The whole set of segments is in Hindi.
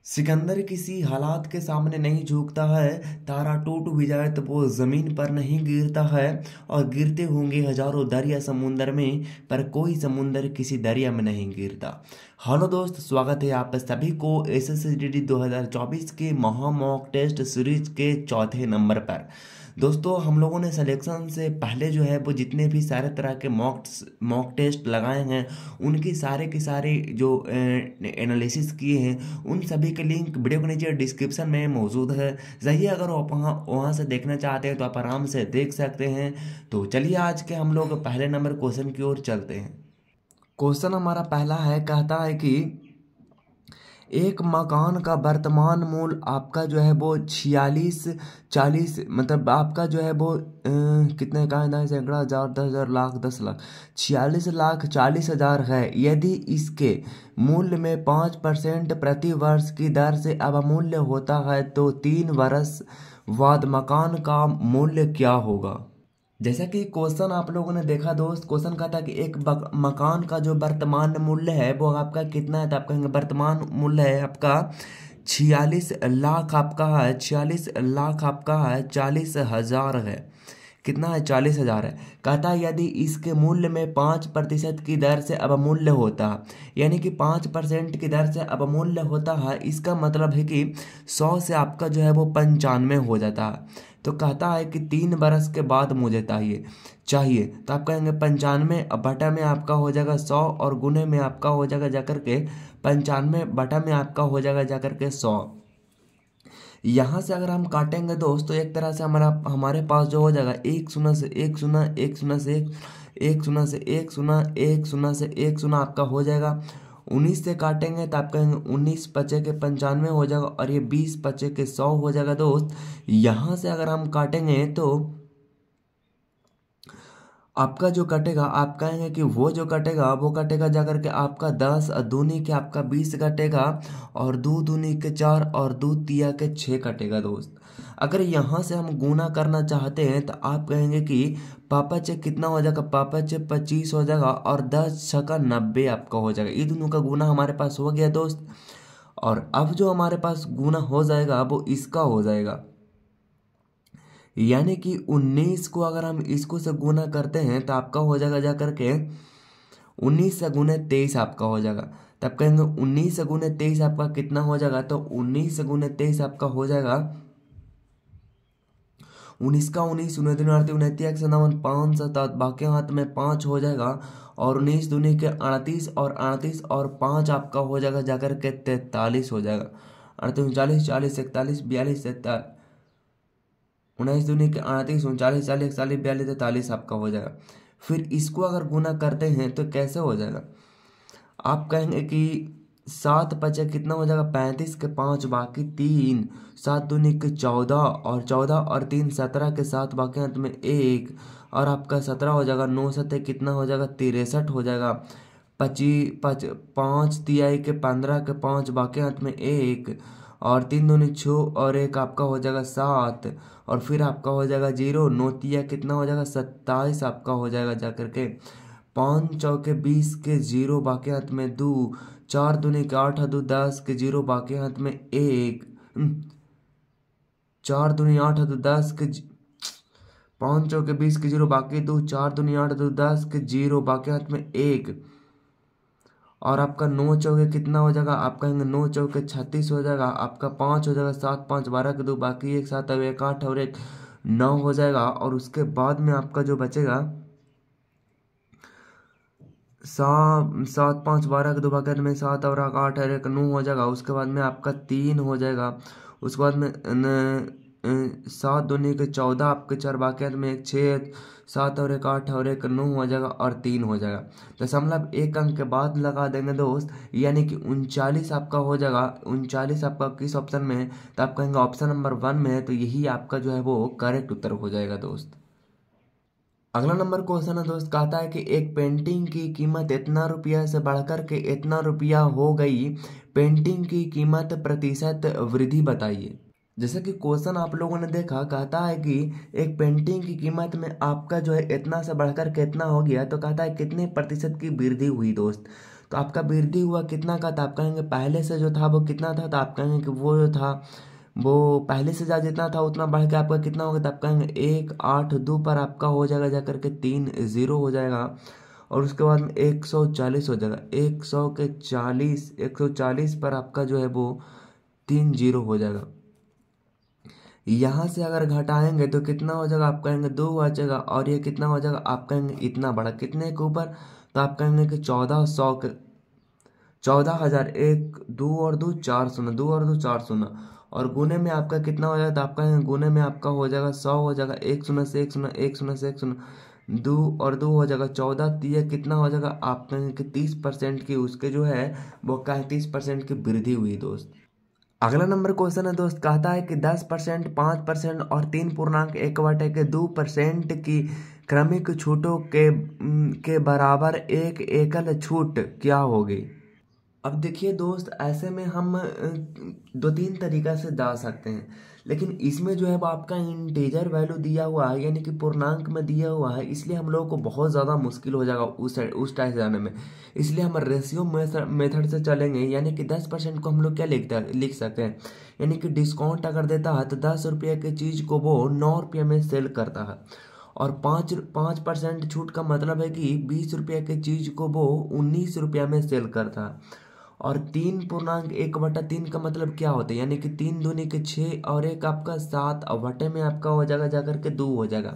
सिकंदर किसी हालात के सामने नहीं झुकता है। तारा टूट भी जाए तो वो जमीन पर नहीं गिरता है। और गिरते होंगे हजारों दरिया समुंदर में, पर कोई समुंदर किसी दरिया में नहीं गिरता। हेलो दोस्त, स्वागत है आप सभी को एसएससीडीडी 2024 के महा मॉक टेस्ट सीरीज के चौथे नंबर पर। दोस्तों, हम लोगों ने सिलेक्शन से पहले जो है वो जितने भी सारे तरह के मॉक टेस्ट लगाए हैं, उनकी सारे के सारे जो एनालिसिस किए हैं, उन सभी के लिंक वीडियो के नीचे डिस्क्रिप्शन में मौजूद है। जाइए, अगर आप वहाँ से देखना चाहते हैं तो आप आराम से देख सकते हैं। तो चलिए, आज के हम लोग पहले नंबर क्वेश्चन की ओर चलते हैं। क्वेश्चन हमारा पहला है, कहता है कि एक मकान का वर्तमान मूल्य आपका जो है वो 46 मतलब आपका जो है वो कितने का है, सैकड़ा, हजार, 10,000, लाख, 10 लाख, 46,40,000 है। यदि इसके मूल्य में 5% प्रति वर्ष की दर से अवमूल्य होता है तो 3 वर्ष बाद मकान का मूल्य क्या होगा। जैसा कि क्वेश्चन आप लोगों ने देखा दोस्त, क्वेश्चन कहता है कि एक मकान का जो वर्तमान मूल्य है वो आपका कितना है, तो आप कहेंगे वर्तमान मूल्य है आपका 46 लाख आपका है, 46 लाख आपका है, 40,000 है। कितना है, 40,000 है। कहता है यदि इसके मूल्य में 5% की दर से अवमूल्य होता है, यानी कि 5% की दर से अवमूल्य होता है, इसका मतलब है कि 100 से आपका जो है वो 95 हो जाता है। तो कहता है कि 3 बरस के बाद मुझे चाहिए तो आप कहेंगे 95 बटा में आपका हो जाएगा 100 और गुने में आपका हो जाएगा जाकर के 95 बटा में आपका हो जाएगा जाकर के 100। यहाँ से अगर हम काटेंगे दोस्त तो एक तरह से हमारे पास जो हो जाएगा 1 0 से 1 0, 1 0 से 1 0 से 1 0, 1 0 से 1 0 आपका हो जाएगा। 19 से काटेंगे तो आप कहेंगे 19 पचे के 95 हो जाएगा और ये 20 पचे के 100 हो जाएगा दोस्त। यहाँ से अगर हम काटेंगे तो आपका जो कटेगा, आप कहेंगे कि वो जो कटेगा वो कटेगा जाकर के आपका 10 दूनी के आपका 20 कटेगा और 2 दूनी के 4 और 2 तिया के 6 कटेगा दोस्त। अगर यहाँ से हम गुना करना चाहते हैं तो आप कहेंगे कि पापा चे कितना हो जाएगा, पापा चे 25 हो जाएगा और 10 छका 90 आपका हो जाएगा। ये दोनों का गुना हमारे पास हो गया दोस्त। और अब जो हमारे पास गुना हो जाएगा वो इसका हो जाएगा, यानी कि 19 को अगर हम इसको से गुना करते हैं तो आपका हो जाएगा जाकर के 19 से गुने 23 आपका हो जाएगा। तब कहेंगे 19 से गुने 23 आपका कितना हो जाएगा, तो 19 से गुने 23 आपका हो जाएगा 19 का 19, 19 19 से 9 5 बाकी हाथ में 5 हो जाएगा और 19 दूनी के 38 और 38 और 5 आपका हो जाएगा जाकर के 43 हो जाएगा। 38 39 40 41 42 43, 19 दूनी के 38, 39 40 41 42 43 आपका हो जाएगा। फिर इसको अगर गुना करते हैं तो कैसे हो जाएगा, आप कहेंगे कि 7 पचे कितना हो जाएगा, 35 के 5 बाकी 3, 7 दूनी के 14 और 14 और 3 17 के 7 बाकी अंत में 1 और आपका 17 हो जाएगा। 9 सत्ते कितना हो जाएगा, 63 हो जाएगा। 5 तिहाई के 15 के 5 बाकी अंत में 1 और 3 दूनी 6 और 1 आपका हो जाएगा 7 और फिर आपका हो जाएगा 0। 9 तिया कितना हो जाएगा, 27 आपका हो जाएगा जाकर के। 5 चौके 20 के 0 बाकी हाथ में 2, 4 दूनी के 8 2 10 के 0 बाकी हाथ में 1, 4 दूनी 8 2 10 के 5 चौके 20 के 0 बाकी 2, 4 दूनी 8 2 10 के 0 बाकी हाथ में 1 और आपका 9 चौके कितना हो जाएगा, आप कहेंगे 9 चौके 36 हो जाएगा। आपका 5 हो जाएगा, 7 5 12 के 2 बाकी 1 7 और 1 8 और 1 9 हो जाएगा। और उसके बाद में आपका जो बचेगा 7 5 12 के 2 बाकी में 7 और 8 और 1 9 हो जाएगा। उसके बाद में आपका 3 हो जाएगा। उसके बाद में 7 दूनी के 14 आपके 4 बाकी में 1 6 7 और 1 8 और 1 9 हो जाएगा और 3 हो जाएगा। दशमलव एक अंक के बाद लगा देंगे दोस्त, यानी कि 39 आपका हो जाएगा। 39 आपका किस ऑप्शन में है, तो आप कहेंगे ऑप्शन नंबर 1 में है, तो यही आपका जो है वो करेक्ट उत्तर हो जाएगा दोस्त। अगला नंबर क्वेश्चन है दोस्त, कहता है कि एक पेंटिंग की कीमत इतना रुपया से बढ़कर के इतना रुपया हो गई, पेंटिंग की कीमत प्रतिशत वृद्धि बताइए। जैसा कि क्वेश्चन आप लोगों ने देखा, कहता है कि एक पेंटिंग की कीमत में आपका जो है इतना से बढ़कर कितना हो गया, तो कहता है कितने प्रतिशत की वृद्धि हुई दोस्त। तो आपका वृद्धि हुआ कितना का, तो आप कहेंगे पहले से जो था वो कितना था, तो आप कहेंगे कि वो जो था वो पहले से ज़्यादा जितना था उतना बढ़ के आपका कितना होगा, तो आप कहेंगे 182 पर आपका हो जाएगा जा करके 3 0 हो जाएगा। और उसके बाद में 140 हो जाएगा, 140 पर आपका जो है वो 3 0 हो जाएगा। यहाँ से अगर घटाएंगे तो कितना हो जाएगा, आप कहेंगे 2 आ जाएगा। और ये कितना हो जाएगा, आप कहेंगे इतना बड़ा कितने के ऊपर, तो आप कहेंगे कि 1400 के 14,000। 1 2 और 2 4 0, 2 और 2 4 0। और गुने में आपका कितना हो जाएगा, तो आप कहेंगे गुने में आपका हो जाएगा 100 हो जाएगा। 1 0 से 1 0, 1 0 से 1 0, 2 और 2 हो जाएगा 14। ये कितना हो जाएगा, आप कहेंगे कि 30% की उसके जो है वो क्या है, 30% की वृद्धि हुई दोस्त। अगला नंबर क्वेश्चन है दोस्त, कहता है कि 10%, 5% और 3.1/2% की क्रमिक छूटों के बराबर एक एकल छूट क्या होगी। अब देखिए दोस्त, ऐसे में हम 2-3 तरीका से जा सकते हैं, लेकिन इसमें जो है वो आपका इंटीजर वैल्यू दिया हुआ है, यानी कि पूर्णांक में दिया हुआ है, इसलिए हम लोगों को बहुत ज़्यादा मुश्किल हो जाएगा उस टाइप से जाने में। इसलिए हम रेशियो मेथड से चलेंगे, यानी कि 10% को हम लोग क्या लिख सकते हैं, यानी कि डिस्काउंट अगर देता है तो 10 रुपये की चीज़ को वो 9 रुपये में सेल करता है। और 5% छूट का मतलब है कि 20 रुपये की चीज़ को वो 19 रुपया में सेल करता है। और 3.1/3 का मतलब क्या होता है, यानी कि 3 दूनी के 6 और एक आपका 7 और बटे में आपका हो जाएगा जाकर के 2 हो जाएगा।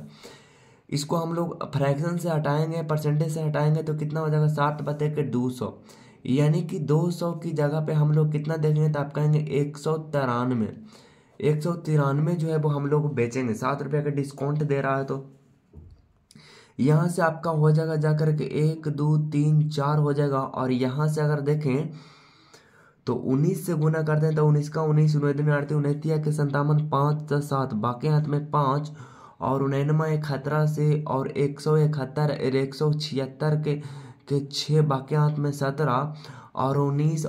इसको हम लोग फ्रैक्शन से हटाएंगे, परसेंटेज से हटाएंगे तो कितना हो जाएगा, 7/200। यानी कि 200 की जगह पे हम लोग कितना देखेंगे, तो आप कहेंगे 193। 193 जो है वो हम लोग बेचेंगे, 7 रुपये का डिस्काउंट दे रहा है। तो यहाँ से आपका हो जाएगा जाकर के 1 2 3 4 हो जाएगा। और यहाँ से अगर देखें तो 19 से गुना करते हैं तो 19 का 19, 19 19 के 57, 5 7 बाकी हाथ में 5 और 99 खतरा से और 171 176 के 6 बाकी हाथ में 17 और 19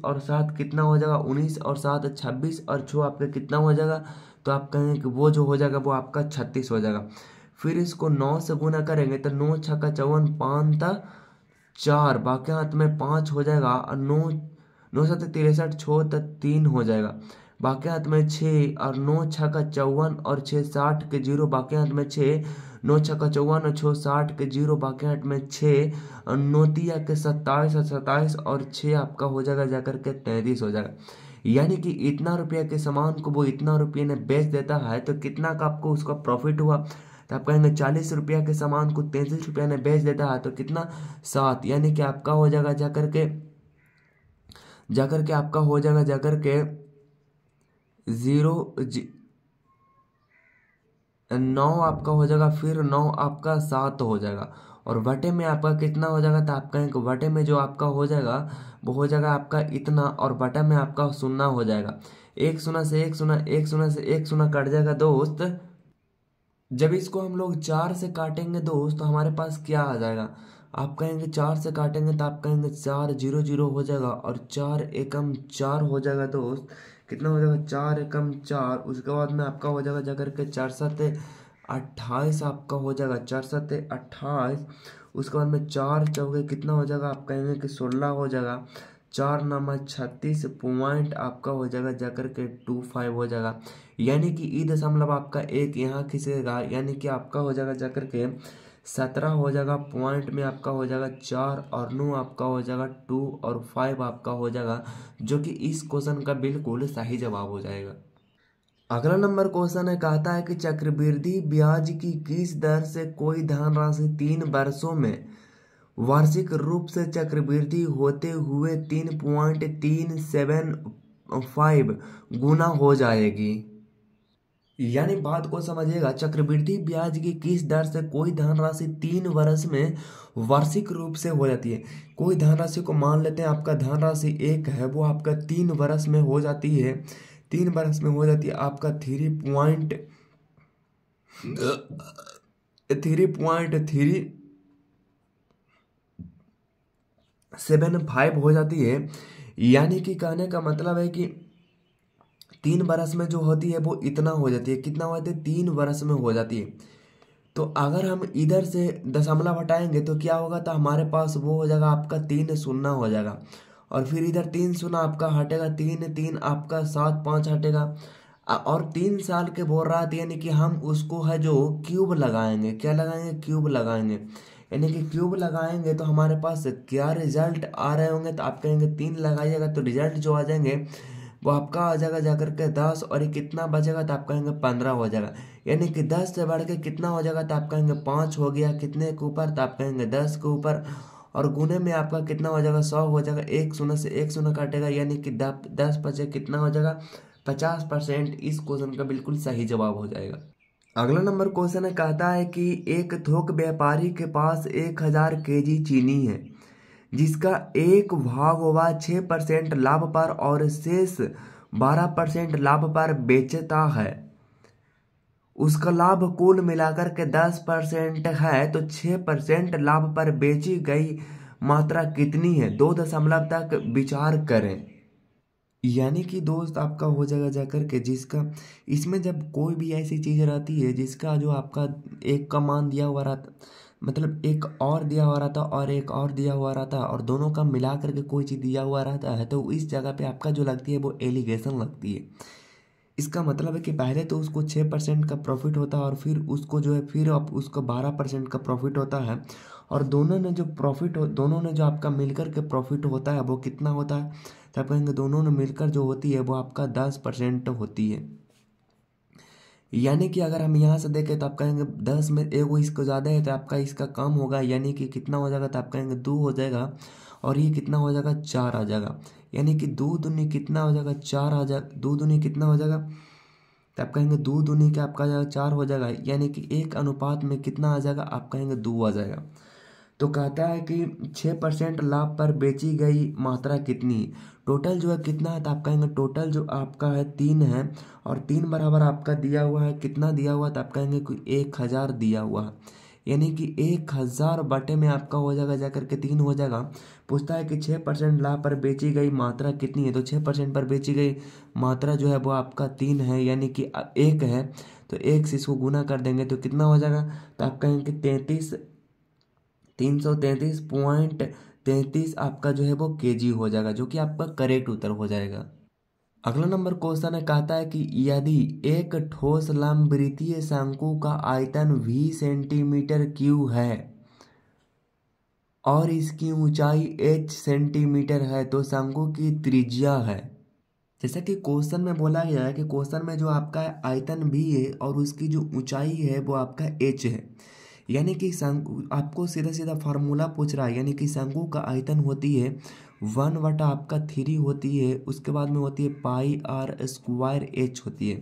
और 7 कितना हो जाएगा, 19 और 7 26 और 6 आपका कितना हो जाएगा, तो आप कहेंगे कि वो जो हो जाएगा वो आपका 36 हो जाएगा। फिर इसको 9 से गुना करेंगे तो 9 6 का 54, 5 4 बाकी हाथ में 5 हो जाएगा। और 9 9 7 63, 6 3 हो जाएगा बाकी हाथ में 6 और 9 6 का 54 और 6 60 के 0 बाकी हाथ में 6, 9 6 का 54 और 6 60 के 0 बाकी हाथ में 6 और 9 3 के 27 और 27 और 6 आपका हो जाएगा जाकर के 33 हो जाएगा। यानी कि इतना रुपया के सामान को वो इतना रुपये में बेच देता है, तो कितना का आपको उसका प्रॉफिट हुआ, तो आप कहेंगे 40 रुपया के सामान को 33 रुपया में बेच देता है तो कितना, 7। यानी कि आपका हो जाएगा जाकर के आपका हो जाएगा जाकर के 9 आपका हो जाएगा, फिर 9 आपका 7 हो जाएगा। और बटे में आपका कितना हो जाएगा, तो आप कहेंगे बटे में जो आपका हो जाएगा वो हो जाएगा आपका इतना, और बटा में आपका 0 हो जाएगा। 1 0 से 1 0, 1 0 से 1 0 कट जाएगा दोस्त। जब इसको हम लोग 4 से काटेंगे दोस्त तो हमारे पास क्या आ जाएगा, आप कहेंगे 4 से काटेंगे तो आप कहेंगे 4 0 0 हो जाएगा। और 4 एकम 4 हो जाएगा दोस्त, कितना हो जाएगा, 4 एकम 4। उसके बाद में आपका हो जाएगा जाकर के 4 7 28 आपका हो जाएगा, 4 7 28। उसके बाद में 4 चौके कितना हो जाएगा, आप कहेंगे कि 16 हो जाएगा। 4 9 36 पॉइंट आपका हो जाएगा जाकर के 25 हो जाएगा। यानी कि ई दशमलव आपका एक यहाँ खिंचेगा, यानी कि आपका हो जाएगा जाकर के 17 हो जाएगा। पॉइंट में आपका हो जाएगा 4 और 9 आपका हो जाएगा 2 और 5 आपका हो जाएगा, जो कि इस क्वेश्चन का बिल्कुल सही जवाब हो जाएगा। अगला नंबर क्वेश्चन है, कहता है कि चक्रवृद्धि ब्याज की किस दर से कोई धनराशि 3 वर्षों में वार्षिक रूप से चक्रवृद्धि होते हुए 3.375 गुना हो जाएगी। यानी बात को समझिएगा, चक्रवृद्धि ब्याज की किस दर से कोई धनराशि 3 वर्ष में वार्षिक रूप से हो जाती है। कोई धनराशि को मान लेते हैं, आपका धनराशि 1 है, वो आपका 3 वर्ष में हो जाती है। 3 वर्ष में हो जाती है आपका 3.375 हो जाती है। यानी कि कहने का मतलब है कि 3 वर्ष में जो होती है वो इतना हो जाती है, कितना हो जाती है, 3 वर्ष में हो जाती है। तो अगर हम इधर से दशमलव हटाएंगे तो क्या होगा, तो हमारे पास वो हो जाएगा आपका 3 शून्य हो जाएगा, और फिर इधर 3 शून्य आपका हटेगा, 3 3 आपका 7 5 हटेगा, और 3 साल के बोल रहा था, यानी कि हम उसको है जो क्यूब लगाएंगे, क्या लगाएंगे, क्यूब लगाएंगे, यानी कि क्यूब लगाएंगे तो हमारे पास क्या रिजल्ट आ रहे होंगे, तो आप कहेंगे 3 लगाइएगा तो रिजल्ट जो आ जाएंगे वो आपका आ जाएगा जाकर के 10, और ये कितना बचेगा, तो आप कहेंगे 15 हो जाएगा, यानी कि 10 से बढ़ के कितना हो जाएगा, तो आप कहेंगे 5 हो गया, कितने के ऊपर, तो आप कहेंगे 10 के ऊपर, और गुने में आपका कितना हो जाएगा, 100 हो जाएगा, एक शून्य से एक शून्य काटेगा, यानी कि 10 बचे कितना हो जाएगा, 50%। इस क्वेश्चन का बिल्कुल सही जवाब हो जाएगा। अगला नंबर क्वेश्चन है, कहता है कि एक थोक व्यापारी के पास 1000 केजी चीनी है, जिसका एक भाग हुआ 6% लाभ पर और शेष 12% लाभ पर बेचता है। उसका लाभ कुल मिलाकर के 10% है, तो 6% लाभ पर बेची गई मात्रा कितनी है, 2 दशमलव तक विचार करें। यानी कि दोस्त आपका हो जाएगा जाकर के जिसका, इसमें जब कोई भी ऐसी चीज़ रहती है जिसका जो आपका एक का मान दिया हुआ रहता, मतलब एक और दिया हुआ रहता और एक और दिया हुआ रहता, और दोनों का मिला करके कोई चीज़ दिया हुआ रहता है, तो इस जगह पे आपका जो लगती है वो एलिगेशन लगती है। इसका मतलब है कि पहले तो उसको 6% का प्रॉफिट होता है, और फिर उसको जो है फिर आप उसको 12% का प्रॉफिट होता है, और दोनों ने जो आपका मिलकर के प्रॉफिट होता है वो कितना होता है, तो आप कहेंगे दोनों ने मिलकर जो होती है वो आपका 10% होती है। यानी कि अगर हम यहाँ से देखें तो आप कहेंगे 10 में एगो इसको ज़्यादा है तो आपका इसका कम होगा, यानी कि कितना हो जाएगा, तो आप कहेंगे 2 हो जाएगा, और ये कितना हो जाएगा, 4 आ जाएगा, यानी कि 2 दूनी कितना हो जाएगा, 4 आ जाएगा, 2 दूनी कितना हो जाएगा, तो आप कहेंगे 2 दूनी का आपका जाएगा 4 हो जाएगा, यानी कि 1 अनुपात में कितना आ जाएगा, आप कहेंगे 2 आ जाएगा। तो कहता है कि 6% लाभ पर बेची गई मात्रा कितनी, टोटल जो है कितना है, तो आप कहेंगे टोटल जो आपका है 3 है, और 3 बराबर आपका दिया हुआ है, कितना दिया हुआ है, तो आप कहेंगे कि 1000 दिया हुआ है, यानी कि 1000 बटे में आपका हो जाएगा जाकर के 3 हो जाएगा। पूछता है कि 6% लाभ पर बेची गई मात्रा कितनी है, तो 6% पर बेची गई मात्रा जो है वो आपका 3 है, यानी कि 1 है, तो 1 से इसको गुना कर देंगे तो कितना हो जाएगा, तो आप कहेंगे 333.33 आपका जो है वो केजी हो जाएगा, जो कि आपका करेक्ट उत्तर हो जाएगा। अगला नंबर क्वेश्चन है, कहता है कि यदि एक ठोस लंबवृत्तीय शंकु का आयतन 20 सेंटीमीटर क्यूब है और इसकी ऊंचाई h सेंटीमीटर है, तो शंकु की त्रिज्या है। जैसा कि क्वेश्चन में बोला गया है कि क्वेश्चन में जो आपका आयतन भी है और उसकी जो ऊंचाई है वो आपका h है, यानी कि शंकु आपको सीधा सीधा फार्मूला पूछ रहा है, यानी कि शंकु का आयतन होती है 1/3 होती है, उसके बाद में होती है πr² होती है,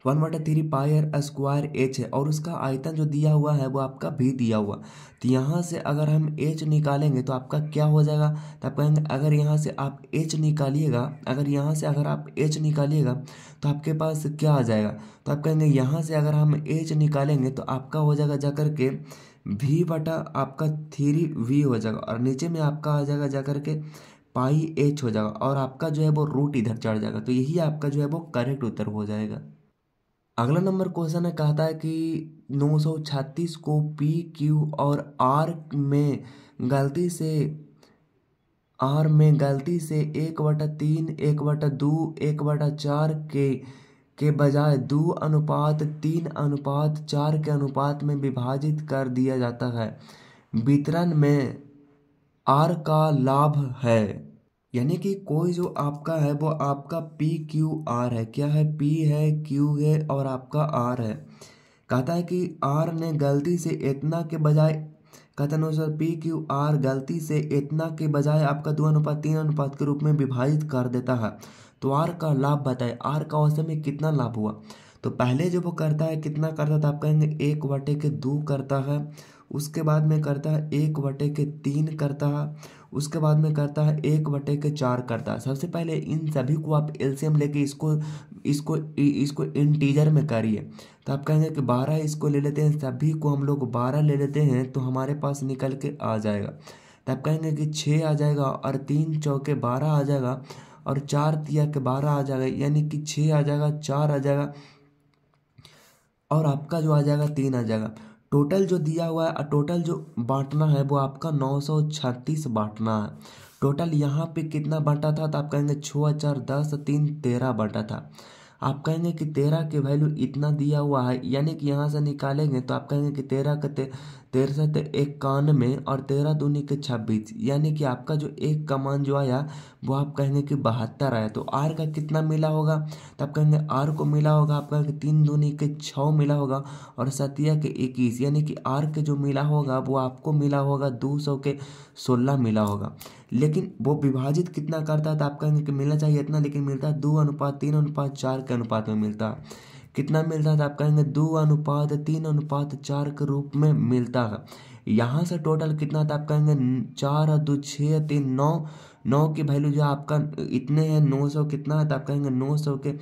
1/3 πr² है, और उसका आयतन जो दिया हुआ है वो आपका भी दिया हुआ। तो यहाँ से अगर हम h निकालेंगे तो आपका क्या हो जाएगा, तो आप कहेंगे अगर यहाँ से आप h निकालिएगा, अगर आप h निकालिएगा तो आपके पास क्या आ जाएगा, तो आप कहेंगे यहाँ से अगर हम h निकालेंगे तो आपका हो जाएगा जाकर के v बटा आपका 3v हो जाएगा, और नीचे में आपका आ जाएगा जाकर के πh हो जाएगा, और आपका जो है वो रूट इधर चढ़ जाएगा, तो यही आपका जो है वो करेक्ट उत्तर हो जाएगा। अगला नंबर क्वेश्चन है, कहता है कि 936 को पी क्यू और आर में गलती से 1/3 1/2 1/4 के बजाय 2:3:4 के अनुपात में विभाजित कर दिया जाता है। वितरण में आर का लाभ है, यानी कि कोई जो आपका है वो आपका पी क्यू आर है, क्या है, पी है, क्यू है, और आपका आर है। कहता है कि आर ने गलती से इतना के बजाय, कहता है सर पी क्यू आर गलती से इतना के बजाय आपका 2:3 के रूप में विभाजित कर देता है, तो आर का लाभ बताए, आर का औसत में कितना लाभ हुआ। तो पहले जो वो करता है कितना करता था, आप कहेंगे 1/2 करता है, उसके बाद में करता है 1/3 करता है, उसके बाद में करता है 1/4 करता है। सबसे पहले इन सभी को आप एलसीएम लेके इसको इंटीजर में करिए, तो आप कहेंगे कि 12 इसको ले लेते हैं, सभी को हम लोग 12 ले लेते हैं तो हमारे पास निकल के आ जाएगा। तो आप कहेंगे कि 6 आ जाएगा, और 3 चौके 12 आ जाएगा, और 4 तिया के 12 आ जाएगा, यानी कि 6 आ जाएगा, 4 आ जाएगा, और आपका जो आ जाएगा 3 आ जाएगा। टोटल जो दिया हुआ है, टोटल जो बांटना है वो आपका 936 बांटना है। टोटल यहाँ पे कितना बांटा था, तो आप कहेंगे 6 4 10 3 13 बांटा था। आप कहेंगे कि 13 की वैल्यू इतना दिया हुआ है, यानी कि यहाँ से निकालेंगे तो आप कहेंगे कि 13 का 13 और 13 दूनी के 26, यानी कि आपका जो एक का मान जो आया वो आप कहेंगे कि 72 आया। तो आर का कितना मिला होगा, तो आप कहेंगे आर को मिला होगा आपका 3 दूनी के 6 मिला होगा और सतिया के 21, यानी कि आर के जो मिला होगा वो आपको मिला होगा 200 के 16 मिला होगा। लेकिन वो विभाजित कितना करता है, तो आप कहेंगे कि मिलना चाहिए इतना, लेकिन मिलता है 2:3:4 के अनुपात में मिलता है। कितना मिलता है, तो आप कहेंगे 2:3:4 के रूप में मिलता है। यहाँ से टोटल कितना था, आप कहेंगे 4 और 2 6 3 9, 9 की वैल्यू जो आपका इतने हैं 900 कितना है, तो आप कहेंगे 900 के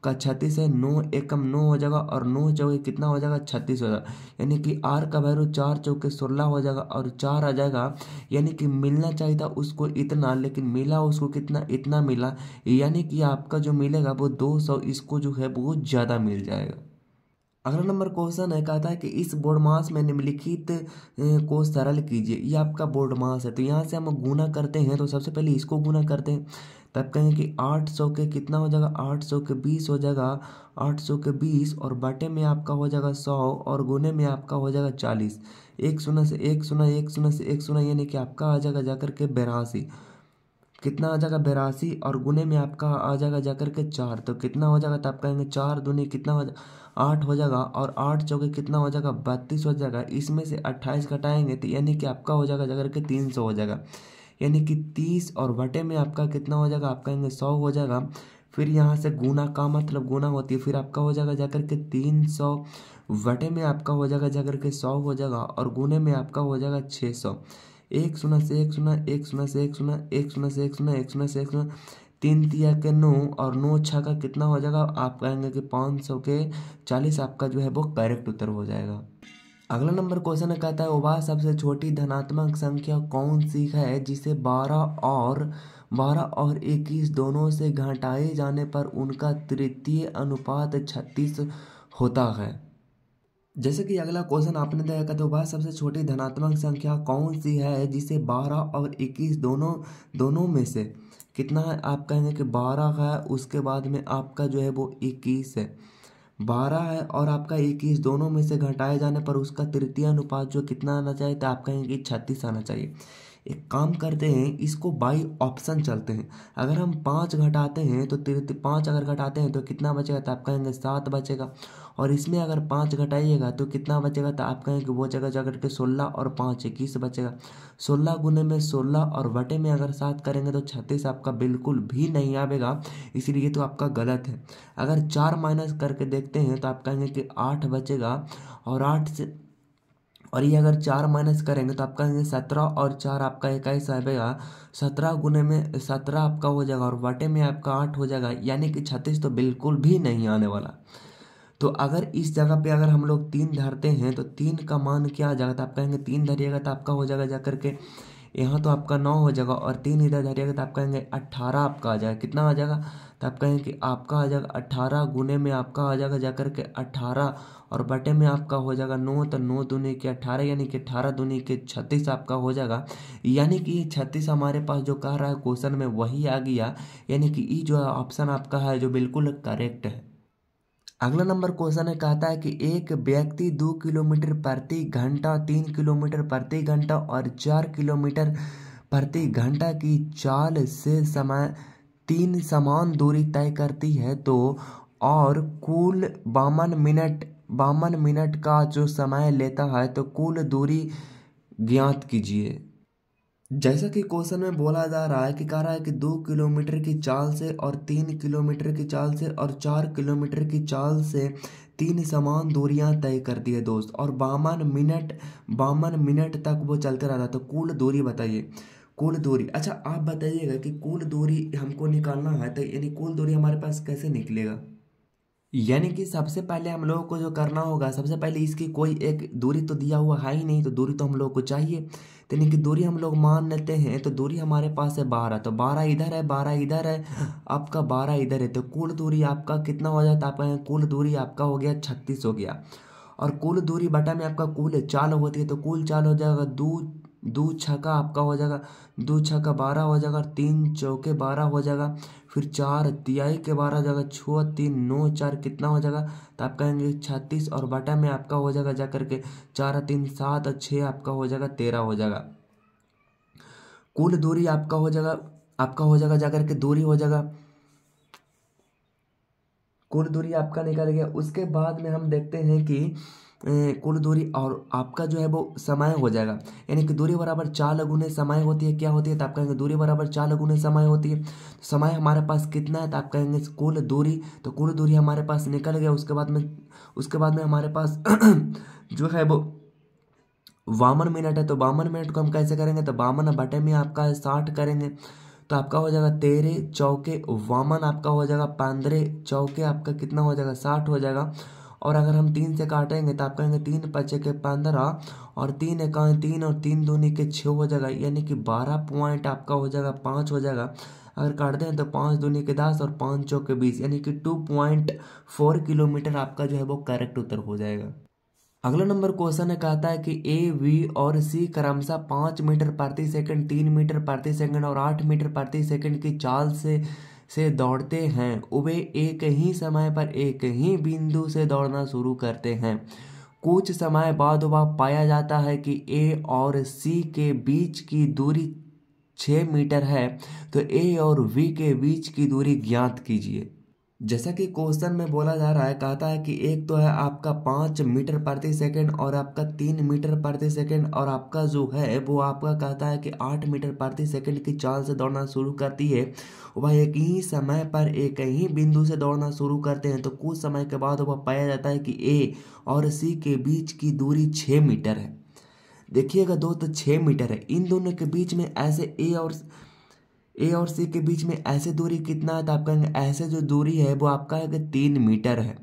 का 36 है, 9 एकम 9 हो जाएगा और 9 चौके कितना हो जाएगा 36 हो जाएगा, यानी कि आर का वैल्यू 4 चौके 16 हो जाएगा और 4 आ जाएगा। यानी कि मिलना चाहिए था उसको इतना, लेकिन मिला उसको कितना, इतना मिला, यानी कि आपका जो मिलेगा वो 200, इसको जो है बहुत ज़्यादा मिल जाएगा। अगला नंबर क्वेश्चन है, कहता है कि इस बोर्ड मास में निम्नलिखित को सरल कीजिए। ये आपका बोर्ड मास है, तो यहाँ से हम गुना करते हैं, तो सबसे पहले इसको गुना करते हैं। तब कहेंगे कि 800 के कितना हो जाएगा, 800 के 20 हो जाएगा, 800 के 20 और बाटे में आपका हो जाएगा 100 और गुने में आपका हो जाएगा 40। एक शून्य से एक शून्य, एक शून्य से एक शून्य, यानी कि आपका आ जाएगा जाकर के 82। कितना आ जाएगा 82 और गुने में आपका आ जाएगा जाकर के 4, तो कितना हो जाएगा, तो आप कहेंगे 4 दूनी कितना हो जाएगा 8 हो जाएगा और 8 चौके कितना हो जाएगा 32 हो जाएगा। इसमें से 28 घटाएंगे तो यानी कि आपका हो जाएगा जाकर के 300 हो जाएगा, यानी कि 30 और बटे में आपका कितना हो जाएगा, आप कहेंगे 100 हो जाएगा। फिर यहाँ से गुना का मतलब गुना होती है, फिर आपका हो जाएगा जाकर के 300, बटे में आपका हो जाएगा जाकर के 100 हो जाएगा और गुने में आपका हो जाएगा 600। एक शून्य से एक शून्य, एक शून्य से एक शून्य, एक शून्य से एक शून्य, एक शून्य से एक शून्य, 3 तिया के 9 और 9 छः का कितना हो जाएगा, आप कहेंगे कि 500 के 40 आपका जो है वो करेक्ट उत्तर हो जाएगा। अगला नंबर क्वेश्चन है, कहता है वह सबसे छोटी धनात्मक संख्या कौन सी है जिसे 12 और 21 दोनों से घटाए जाने पर उनका तृतीय अनुपात 36 होता है। जैसे कि अगला क्वेश्चन आपने दिया, कहते वह सबसे छोटी धनात्मक संख्या कौन सी है जिसे 12 और 21 दोनों में से कितना है, आप कहेंगे कि 12 है, उसके बाद में आपका जो है वो 21 है। 12 है और आपका 21 दोनों में से घटाए जाने पर उसका तृतीय अनुपात जो कितना आना चाहिए, तो आप कहेंगे कि 36 आना चाहिए। एक काम करते हैं, इसको बाई ऑप्शन चलते हैं। अगर हम 5 घटाते हैं तो 5 अगर घटाते हैं तो कितना बचेगा, तो आप कहेंगे 7 बचेगा। और इसमें अगर 5 घटाइएगा तो कितना बचेगा, तो आप कहेंगे वो जगह जाकर के 16 और 5 21 बचेगा। 16 गुने में 16 और बटे में अगर 7 करेंगे तो 36 आपका बिल्कुल भी नहीं आएगा, इसीलिए तो आपका गलत है। अगर 4 माइनस करके देखते हैं तो आप कहेंगे कि 8 बचेगा और 8 से, और ये अगर 4 माइनस करेंगे तो आप कहेंगे 17 और 4 आपका 21 आएगा। 17 गुने में 17 आपका हो जाएगा और बटे में आपका 8 हो जाएगा, यानी कि 36 तो बिल्कुल भी नहीं आने वाला। तो अगर इस जगह पे अगर हम लोग 3 धरते हैं तो 3 का मान क्या आ जाएगा, तो आप कहेंगे 3 धरिएगा तो आपका हो जाएगा जाकर के यहाँ तो आपका 9 हो जाएगा और 3 इधर धरिएगा तो आप कहेंगे 18 आपका आ जाएगा। कितना आ जाएगा, तो आप कहेंगे कि आपका आ जाएगा 18 गुने में आपका आ जाएगा जाकर के 18 और बटे में आपका हो जाएगा 9, तो 9 दूनी के 18, यानी कि 18 दूनी के 36 आपका हो जाएगा। यानी कि 36 हमारे पास जो कह रहा है क्वेश्चन में वही आ गया, यानी कि ई जो ऑप्शन आपका है जो बिल्कुल करेक्ट है। अगला नंबर क्वेश्चन है, कहता है कि एक व्यक्ति 2 किलोमीटर प्रति घंटा, 3 किलोमीटर प्रति घंटा और 4 किलोमीटर प्रति घंटा की चाल से समय 3 समान दूरी तय करती है, तो और कुल 52 मिनट का जो समय लेता है, तो कुल दूरी ज्ञात कीजिए। जैसा कि क्वेश्चन में बोला जा रहा है कि कह रहा है कि 2 किलोमीटर की चाल से और 3 किलोमीटर की चाल से और 4 किलोमीटर की चाल से 3 समान दूरियां तय करती है दोस्त, और 52 मिनट तक वो चलते रहता है, तो कुल दूरी बताइए। कुल दूरी, अच्छा आप बताइएगा कि कुल दूरी हमको निकालना है तो यानी कुल दूरी हमारे पास कैसे निकलेगा। यानी कि सबसे पहले हम लोगों को जो करना होगा, सबसे पहले इसकी कोई एक दूरी तो दिया हुआ है ही नहीं, तो दूरी तो हम लोग को चाहिए। तो यानी कि दूरी हम लोग मान लेते हैं, तो दूरी हमारे पास है 12, तो 12 इधर है, 12 इधर है, आपका 12 इधर है, तो कुल दूरी आपका कितना हो जाता है? आपका कुल दूरी आपका हो गया 36 हो गया। और कुल दूरी बटा में आपका कुल चाल होती है, तो कुल चाल हो जाएगा दो, दो छक्का आपका हो जाएगा, दो छक्का 12 हो जाएगा, तीन चौके 12 हो जाएगा, फिर चार तिहाई के 12 हो जाएगा, छः तीन 9 4 कितना हो जाएगा? तो आप कहेंगे 36, और बटा में आपका हो जाएगा जा करके 4 3 7 और 6 आपका हो जाएगा 13 हो जाएगा। कुल दूरी आपका हो जाएगा, आपका हो जाएगा जा करके दूरी हो जाएगा, कुल दूरी आपका निकल गया। उसके बाद में हम देखते हैं कि कुल दूरी और आपका जो है वो समय हो जाएगा, यानी कि दूरी बराबर 4 गुने समय होती है। क्या होती है? तो आप कहेंगे दूरी बराबर 4 गुने समय होती है। तो समय हमारे पास कितना है? तो आप कहेंगे कुल दूरी, तो कुल दूरी हमारे पास निकल गया। उसके बाद में हमारे पास जो है वो 52 मिनट है। तो 52 मिनट को हम कैसे करेंगे? तो 52 बटे में आपका 60 करेंगे, तो आपका हो जाएगा 13 चौके 52, आपका हो जाएगा 15 चौके आपका कितना हो जाएगा? 60 हो जाएगा। और अगर हम 3 से काटेंगे तो आप कहेंगे 3 पचे के 15, और 3 एकाएं 3, और 3 दूनी के 6 हो जाएगा, यानी कि 12 पॉइंट आपका हो जाएगा 5 हो जाएगा। अगर काटते हैं तो 5 दूनी के 10 और 5 चौके 20, यानी कि 2.4 किलोमीटर आपका जो है वो करेक्ट उत्तर हो जाएगा। अगला नंबर क्वेश्चन है, कहता है कि ए वी और सी क्रमशः 5 मीटर प्रति सेकंड, 3 मीटर प्रति सेकंड और 8 मीटर प्रति सेकंड की चाल से दौड़ते हैं। वे एक ही समय पर एक ही बिंदु से दौड़ना शुरू करते हैं। कुछ समय बाद वह पाया जाता है कि ए और सी के बीच की दूरी 6 मीटर है, तो ए और वी के बीच की दूरी ज्ञात कीजिए। जैसा कि क्वेश्चन में बोला जा रहा है, कहता है कि एक तो है आपका 5 मीटर प्रति सेकंड और आपका 3 मीटर प्रति सेकंड, और आपका जो है वो आपका कहता है कि 8 मीटर प्रति सेकंड की चाल से दौड़ना शुरू करती है। वह एक ही समय पर एक ही बिंदु से दौड़ना शुरू करते हैं। तो कुछ समय के बाद वह पाया जाता है कि ए और सी के बीच की दूरी 6 मीटर है। देखिएगा दोस्त, 6 मीटर है। इन दोनों के बीच में ऐसे ए और सी के बीच में ऐसे दूरी कितना है? तो आप कहेंगे ऐसे जो दूरी है वो आपका है कि 3 मीटर है।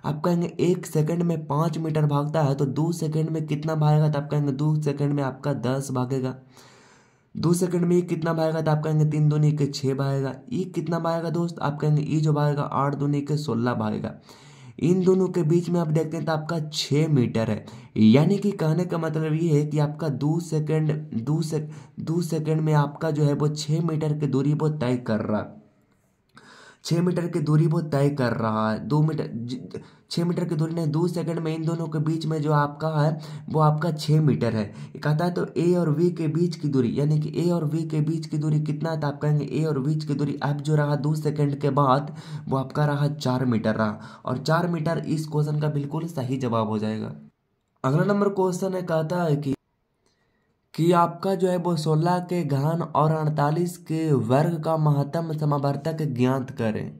आप कहेंगे 1 सेकंड में 5 मीटर भागता है, तो 2 सेकंड में कितना भागेगा? तो आप कहेंगे 2 सेकंड में आपका 10 भागेगा। 2 सेकंड में ये कितना भागेगा? तो आप कहेंगे 3 दूनी के 6 भागेगा। ये कितना भागेगा दोस्त? आप कहेंगे ये जो भागेगा 8 दूनी के 16 भागेगा। इन दोनों के बीच में आप देखते हैं तो आपका 6 मीटर है। यानी कि कहने का मतलब ये है कि आपका 2 सेकंड में आपका जो है वो 6 मीटर की दूरी वो तय कर रहा है। 6 मीटर की दूरी वो तय कर रहा है। 6 मीटर की दूरी नहीं, 2 सेकंड में इन दोनों के बीच में जो आपका है वो आपका 6 मीटर है। ये कहता है तो ए और वी के बीच की दूरी, यानी कि ए और वी के बीच की दूरी कितना है? तो आप कहेंगे ए और बीच की दूरी अब जो रहा 2 सेकंड के बाद वो आपका रहा 4 मीटर रहा, और 4 मीटर इस क्वेश्चन का बिल्कुल सही जवाब हो जाएगा। अगला नंबर क्वेश्चन है, कहता है कि आपका जो है वो 16 के घन और 48 के वर्ग का महत्तम समावर्तक ज्ञात करें।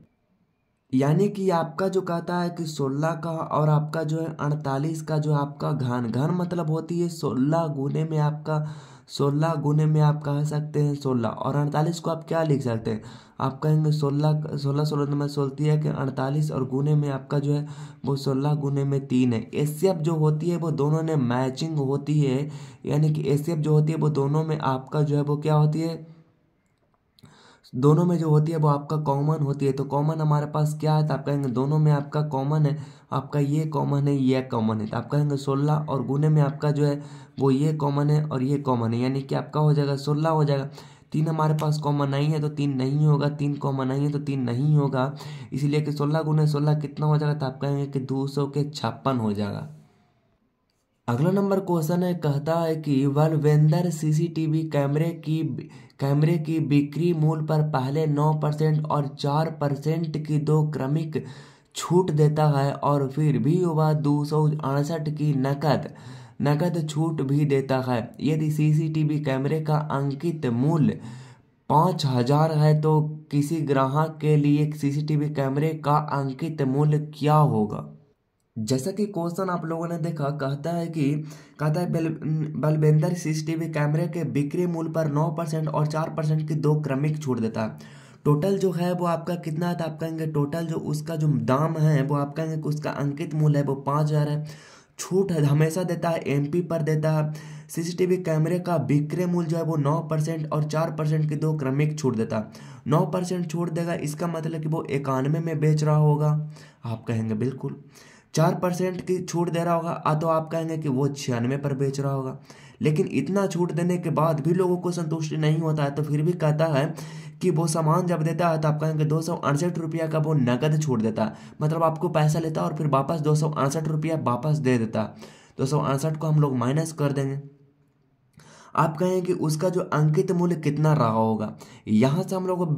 यानी कि आपका जो कहता है कि 16 का और आपका जो है 48 का जो आपका घन, घन मतलब होती है 16 गुने में आपका, 16 गुने में आप कह सकते हैं 16, और 48 को आप क्या लिख सकते हैं? आप कहेंगे 16 16 16 में सोलती है कि 48, और गुने में आपका जो है वो 16 गुने में 3 है। एसएफ जो होती है वो दोनों ने मैचिंग होती है, यानी कि एसएफ जो होती है वो दोनों में आपका जो है वो क्या होती है, दोनों में जो होती है वो आपका कॉमन होती है। तो कॉमन हमारे पास क्या है? तो आप कहेंगे दोनों में आपका कॉमन है, आपका ये कॉमन है, ये कॉमन है। तो आप कहेंगे 16, और गुने में आपका जो है वो ये कॉमन है और ये कॉमन है, यानी कि आपका हो जाएगा 16 हो जाएगा। 3 हमारे पास कॉमन नहीं है तो 3 नहीं होगा, 3 कॉमन नहीं है तो 3 नहीं होगा, इसलिए कि 16 गुने 16 कितना हो जाएगा? तो आप कहेंगे कि 256 हो जाएगा। अगला नंबर क्वेश्चन है, कहता है कि बलविंदर सीसीटीवी कैमरे की बिक्री मूल्य पर पहले 9% और 4% की 2 क्रमिक छूट देता है, और फिर भी वह 268 की नकद छूट भी देता है। यदि सीसीटीवी कैमरे का अंकित मूल्य 5000 है तो किसी ग्राहक के लिए सीसीटीवी कैमरे का अंकित मूल्य क्या होगा? जैसा कि क्वेश्चन आप लोगों ने देखा, कहता है बलविंदर सीसीटीवी कैमरे के बिक्री मूल्य पर 9% और 4% की 2 क्रमिक छूट देता है। टोटल जो है वो आपका कितना है, तो आप कहेंगे टोटल जो उसका जो दाम है वो आप कहेंगे कि उसका अंकित मूल्य है वो 5,000 है। छूट है हमेशा देता है, एमपी पर देता है। सीसीटीवी कैमरे का विक्रय मूल्य जो है वो 9% और 4% की दो क्रमिक छूट देता है। 9% छूट देगा, इसका मतलब कि वो 91 में बेच रहा होगा, आप कहेंगे बिल्कुल। 4% की छूट दे रहा होगा तो आप कहेंगे कि वो 96 पर बेच रहा होगा। लेकिन इतना छूट देने के बाद भी लोगों को संतुष्टि नहीं होता है, तो फिर भी कहता है कि वो सामान जब देता है तो आप कहेंगे 268 रुपया का वो नगद छूट देता है, मतलब आपको पैसा लेता है और फिर वापस 268 रुपया वापस दे देता है। 268 को हम लोग माइनस कर देंगे, आप कहें कि उसका जो अंकित मूल्य कितना रहा होगा। यहाँ से हम लोग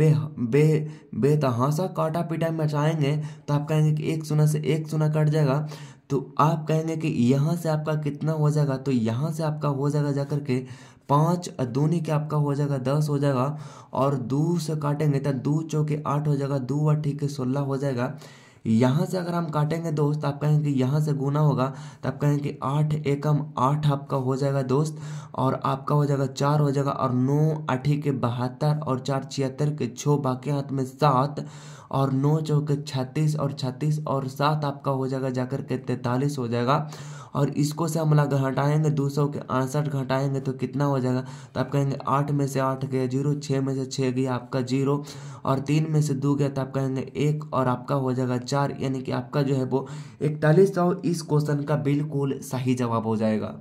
बेतहासा काटा पीटा मचाएंगे, तो आप कहेंगे कि 1 शून्य से 1 शून्य कट जाएगा, तो आप कहेंगे कि यहाँ से आपका कितना हो जाएगा, तो यहाँ से आपका हो जाएगा जाकर के 5 दूनी के आपका हो जाएगा 10 हो जाएगा, और 2 से काटेंगे तो 2 चौके 8 हो जाएगा, 2 8 ठीक 16 हो जाएगा। यहाँ से अगर हम काटेंगे दोस्त, आप कहेंगे यहाँ से गुना होगा, तो आप कहेंगे 8 एकम 8 आपका हो जाएगा दोस्त, और आपका हो जाएगा 4 हो जाएगा, और 9 8 के 72 और 4 76 के 6 बाकी हाथ में 7, और 9 चौके 36 और 36 और 7 आपका हो जाएगा जाकर के 43 हो जाएगा। और इसको से हम लोग घटाएंगे 200 के 68 घटाएंगे तो कितना हो जाएगा, तो आप कहेंगे 8 में से 8 गया 0, 6 में से 6 गया आपका 0, और 3 में से 2 गया तो आप कहेंगे 1, और आपका हो जाएगा 4, यानी कि आपका जो है वो 4100 इस क्वेश्चन का बिल्कुल सही जवाब हो जाएगा।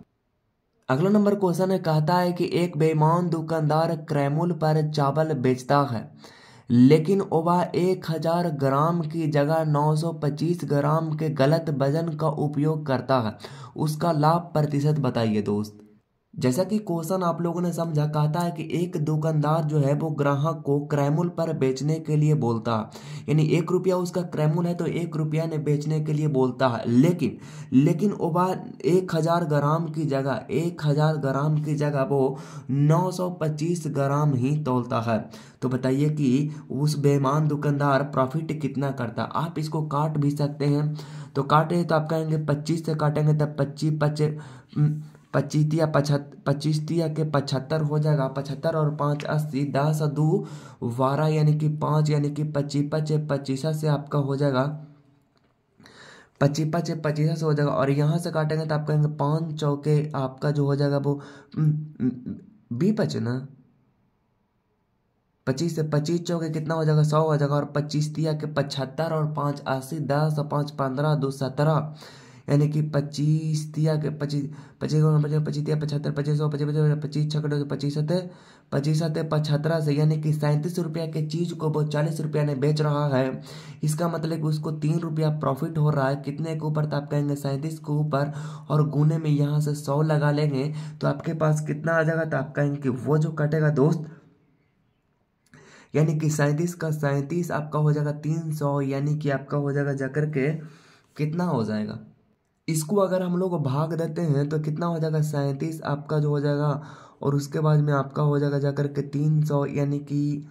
अगला नंबर क्वेश्चन है, कहता है कि एक बेईमान दुकानदार क्रैमुल पर चावल बेचता है, लेकिन वह 1000 ग्राम की जगह 925 ग्राम के गलत वजन का उपयोग करता है, उसका लाभ प्रतिशत बताइए दोस्त। जैसा कि क्वेश्चन आप लोगों ने समझा, कहता है कि एक दुकानदार जो है वो ग्राहक को क्रैमुल पर बेचने के लिए बोलता है, यानी 1 रुपया उसका क्रैमुल है तो 1 रुपया ने बेचने के लिए बोलता है, लेकिन वह 1000 ग्राम की जगह वो 925 ग्राम ही तौलता है। तो बताइए कि उस बेईमान दुकानदार प्रॉफिट कितना करता। आप इसको काट भी सकते हैं, तो काटे तो आप कहेंगे 25 से काटेंगे तब 25 तिया के 75 हो जाएगा, 75 और 5 80, 10 और 2 12, यानी कि 5, यानी कि 25 से आपका हो जाएगा 25 से हो जाएगा, और यहाँ से काटेंगे तो आप कहेंगे 5 चौके आपका जो हो जाएगा वो 20 ना 25 से 25 चौके कितना हो जाएगा 100 हो जाएगा, और 25 तिया के 75 और 5 80, 10 और 5 15, 2 17, यानी कि 25 तिया के 25 25 25 तिया 75, 25 सौ 25 25 छकड़े 25 सते 75 से, यानी कि 37 रुपया के चीज को वो 40 रुपया ने बेच रहा है। इसका मतलब कि उसको 3 रुपया प्रॉफिट हो रहा है, कितने के ऊपर, तो आप कहेंगे 37 के ऊपर, और गुने में यहाँ से 100 लगा लेंगे तो आपके पास कितना आ जाएगा, तो आप कहेंगे कि वो जो कटेगा दोस्त, यानी कि 37 का 37 आपका हो जाएगा 300, यानी कि आपका हो जाएगा जाकर के कितना हो जाएगा, इसको अगर हम लोग भाग देते हैं तो कितना हो जाएगा 37 आपका जो हो जाएगा, और उसके बाद में आपका हो जाएगा जाकर के 300, यानी कि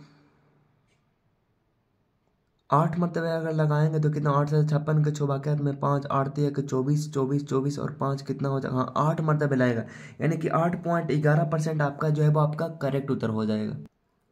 8 मरतबे अगर लगाएंगे तो कितना, 8 से 56 के 6 बाकी में 5 8 के 24 24 24 और 5 कितना हो जाएगा, हाँ 8 मरतबे लगेगा, यानी कि 8.11% आपका जो है वो आपका करेक्ट उत्तर हो जाएगा।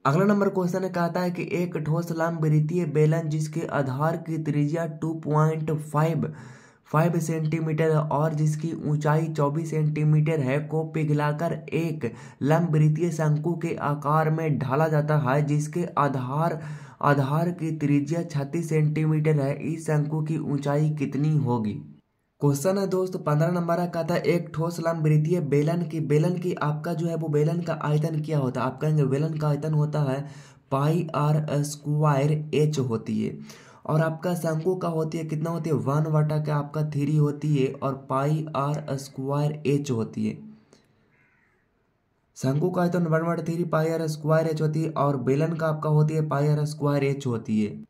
अगला नंबर क्वेश्चन है, कहता है कि एक ठोस लंबवृत्तीय बेलन जिसके आधार की त्रिज्या 2.5 सेंटीमीटर है और जिसकी ऊंचाई 24 सेंटीमीटर है को पिघलाकर एक लंबवृत्तीय शंकु के आकार में ढाला जाता है, जिसके आधार की त्रिज्या 36 सेंटीमीटर है। इस शंकु की ऊंचाई कितनी होगी। क्वेश्चन है दोस्त 15 नंबर का, कहता है एक ठोस लंबवृत्तीय बेलन की आपका जो है वो बेलन का आयतन क्या होता है। आप कहेंगे बेलन का आयतन होता है पाई आर स्क्वायर एच होती है, और आपका शंकु का होती है कितना होती है 1/3 आपका 3 होती है, और पाई आर स्क्वायर एच होती है। शंकु का आयतन 1/3 पाई आर स्क्वायर एच होती है, और बेलन का आपका होती है पाई आर स्क्वायर एच होती है।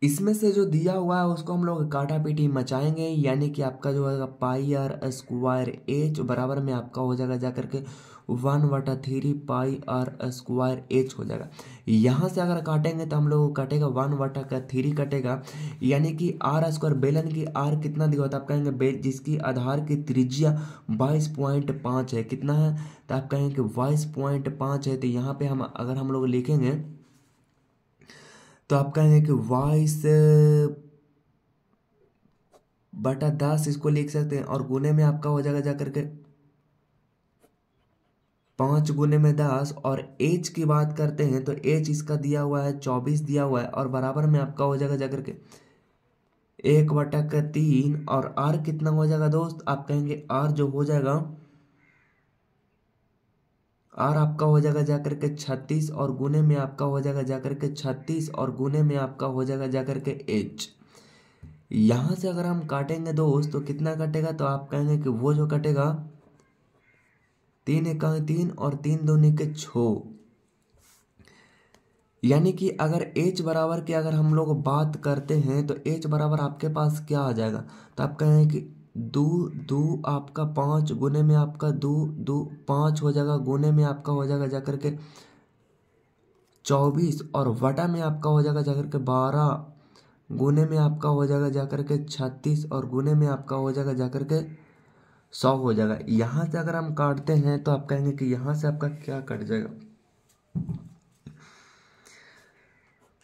इसमें से जो दिया हुआ है उसको हम लोग काटा पीटी मचाएंगे, यानी कि आपका जो है पाई आर स्क्वायर एच बराबर में आपका हो जाएगा जाकर के 1/3 पाई आर स्क्वायर एच हो जाएगा। यहाँ से अगर काटेंगे तो हम लोग काटेगा 1/3 कटेगा, यानी कि आर स्क्वायर बेलन की आर कितना दिया होता है। आप कहेंगे जिसकी आधार की त्रिज्या 22.5 है, कितना है तो आप कहेंगे 22.5 है। तो यहाँ पे हम अगर हम लोग लिखेंगे तो आप कहेंगे कि 22/10 इसको लिख सकते हैं, और गुने में आपका हो जाएगा जाकर के 5 × 10। और एच की बात करते हैं तो एच इसका दिया हुआ है 24 दिया हुआ है, और बराबर में आपका हो जाएगा जाकर के 1/3। और आर कितना हो जाएगा दोस्त, आप कहेंगे आर जो हो जाएगा, आर आपका हो जाएगा जाकर के 36, और गुने में आपका हो जाएगा जाकर के 36, और गुने में आपका हो जाएगा जाकर के एच। यहां से अगर हम काटेंगे दोस्त तो कितना कटेगा, तो आप कहेंगे कि वो जो कटेगा 3×1 और 3×2 = 6। यानी कि अगर h बराबर की अगर हम लोग बात करते हैं तो h बराबर आपके पास क्या आ जाएगा, तो आप कहेंगे कि 2 आपका 5, गुने में आपका 2 5 हो जाएगा, गुने में आपका हो जाएगा जाकर के 24, और वटा में आपका हो जाएगा जाकर के 12, गुने में आपका हो जाएगा जाकर के 36, और गुने में आपका हो जाएगा जाकर के 100 हो जाएगा। यहाँ से अगर हम काटते हैं तो आप कहेंगे कि यहाँ से आपका क्या कट जाएगा,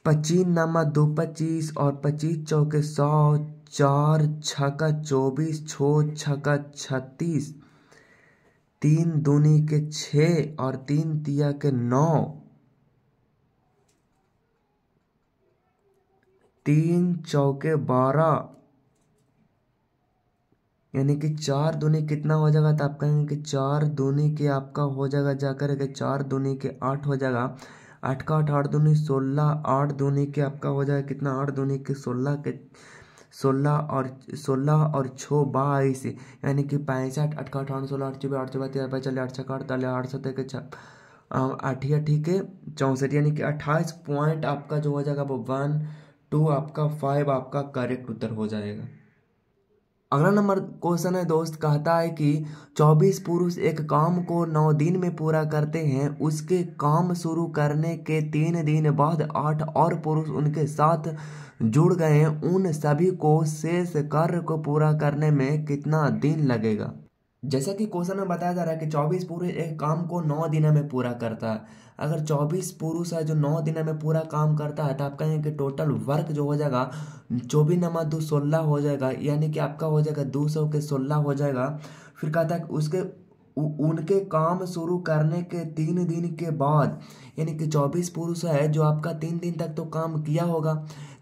25×2 = 25, और 25×4 = 100, 4×6 = 24, 6×6 = 36, 3×2 = 6, और 3×3 = 9, 3×4 = 12, यानी कि 4×2 कितना हो जाएगा, तो आप कहेंगे कि 4×2 के आपका हो जाएगा जाकर के 4×2 = 8 हो जाएगा, 8 का 8, 8×2 = 16, 8×2 के आपका हो जाएगा कितना, 8×2 के 16 और 16 और 6 = 22, यानी कि 65, 8 का 8, 8 16, 8 24, 8 24, 13 चले, 8 6 48, 8 7 के 8 के 64, यानी कि 28 पॉइंट आपका जो हो जाएगा वो 1 2 आपका 5 आपका करेक्ट उत्तर हो जाएगा। अगला नंबर क्वेश्चन है दोस्त, कहता है कि 24 पुरुष एक काम को 9 दिन में पूरा करते हैं, उसके काम शुरू करने के 3 दिन बाद 8 और पुरुष उनके साथ जुड़ गए, उन सभी को शेष कार्य को पूरा करने में कितना दिन लगेगा। जैसा कि क्वेश्चन में बताया जा रहा है कि 24 पुरुष एक काम को 9 दिनों में पूरा करता है। अगर 24 पुरुष है जो 9 दिनों में पूरा काम करता है तो आप कहेंगे कि टोटल वर्क जो हो जाएगा 24×2 = 16 हो जाएगा, यानी कि आपका हो जाएगा 200 के 16 हो जाएगा। फिर कहता है कि उसके उनके काम शुरू करने के 3 दिन के बाद, यानी कि 24 पुरुष है जो आपका 3 दिन तक तो काम किया होगा,